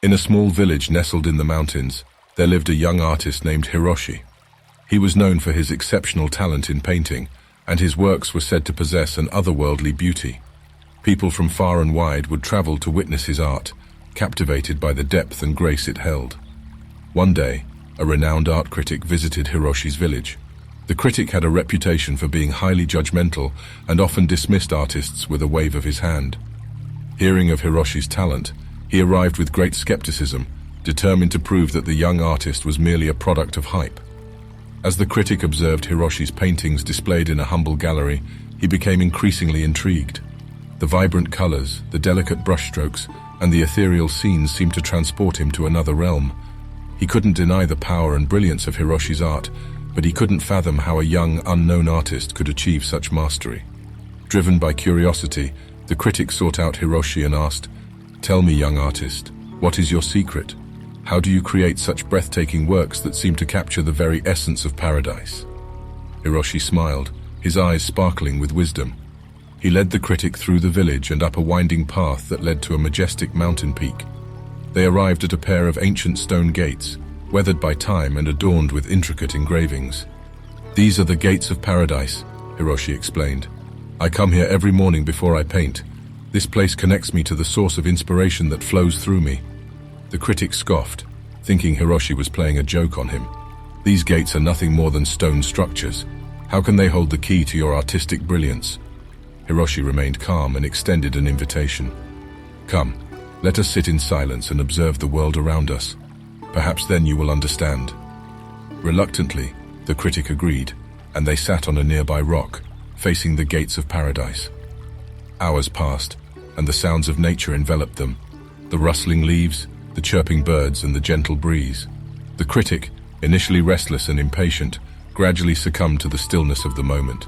In a small village nestled in the mountains, there lived a young artist named Hiroshi. He was known for his exceptional talent in painting, and his works were said to possess an otherworldly beauty. People from far and wide would travel to witness his art, captivated by the depth and grace it held. One day, a renowned art critic visited Hiroshi's village. The critic had a reputation for being highly judgmental and often dismissed artists with a wave of his hand. Hearing of Hiroshi's talent, he arrived with great skepticism, determined to prove that the young artist was merely a product of hype. As the critic observed Hiroshi's paintings displayed in a humble gallery, he became increasingly intrigued. The vibrant colors, the delicate brushstrokes, and the ethereal scenes seemed to transport him to another realm. He couldn't deny the power and brilliance of Hiroshi's art, but he couldn't fathom how a young, unknown artist could achieve such mastery. Driven by curiosity, the critic sought out Hiroshi and asked, "Tell me, young artist, what is your secret? How do you create such breathtaking works that seem to capture the very essence of paradise?" Hiroshi smiled, his eyes sparkling with wisdom. He led the critic through the village and up a winding path that led to a majestic mountain peak. They arrived at a pair of ancient stone gates, weathered by time and adorned with intricate engravings. "These are the gates of paradise," Hiroshi explained. "I come here every morning before I paint. This place connects me to the source of inspiration that flows through me." The critic scoffed, thinking Hiroshi was playing a joke on him. "These gates are nothing more than stone structures. How can they hold the key to your artistic brilliance?" Hiroshi remained calm and extended an invitation. "Come, let us sit in silence and observe the world around us. Perhaps then you will understand." Reluctantly, the critic agreed, and they sat on a nearby rock, facing the gates of paradise. Hours passed, and the sounds of nature enveloped them, the rustling leaves, the chirping birds, and the gentle breeze. The critic, initially restless and impatient, gradually succumbed to the stillness of the moment.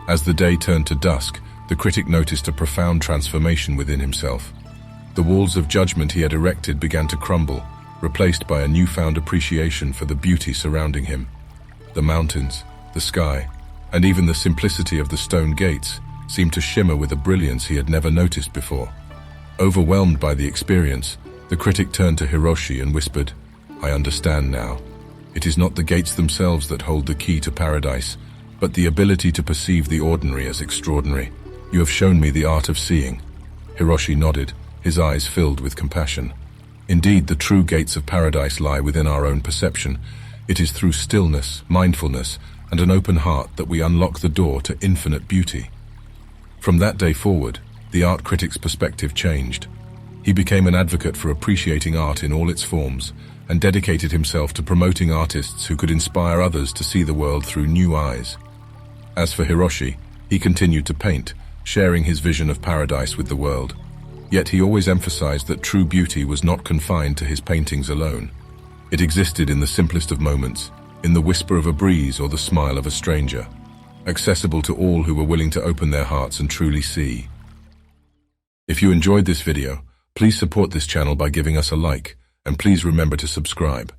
As the day turned to dusk, the critic noticed a profound transformation within himself. The walls of judgment he had erected began to crumble, replaced by a newfound appreciation for the beauty surrounding him. The mountains, the sky, and even the simplicity of the stone gates seemed to shimmer with a brilliance he had never noticed before. Overwhelmed by the experience, the critic turned to Hiroshi and whispered, "I understand now. It is not the gates themselves that hold the key to paradise, but the ability to perceive the ordinary as extraordinary. You have shown me the art of seeing." Hiroshi nodded, his eyes filled with compassion. "Indeed, the true gates of paradise lie within our own perception. It is through stillness, mindfulness, and an open heart that we unlock the door to infinite beauty." From that day forward, the art critic's perspective changed. He became an advocate for appreciating art in all its forms, and dedicated himself to promoting artists who could inspire others to see the world through new eyes. As for Hiroshi, he continued to paint, sharing his vision of paradise with the world. Yet he always emphasized that true beauty was not confined to his paintings alone. It existed in the simplest of moments, in the whisper of a breeze or the smile of a stranger, accessible to all who were willing to open their hearts and truly see. If you enjoyed this video, please support this channel by giving us a like, and please remember to subscribe.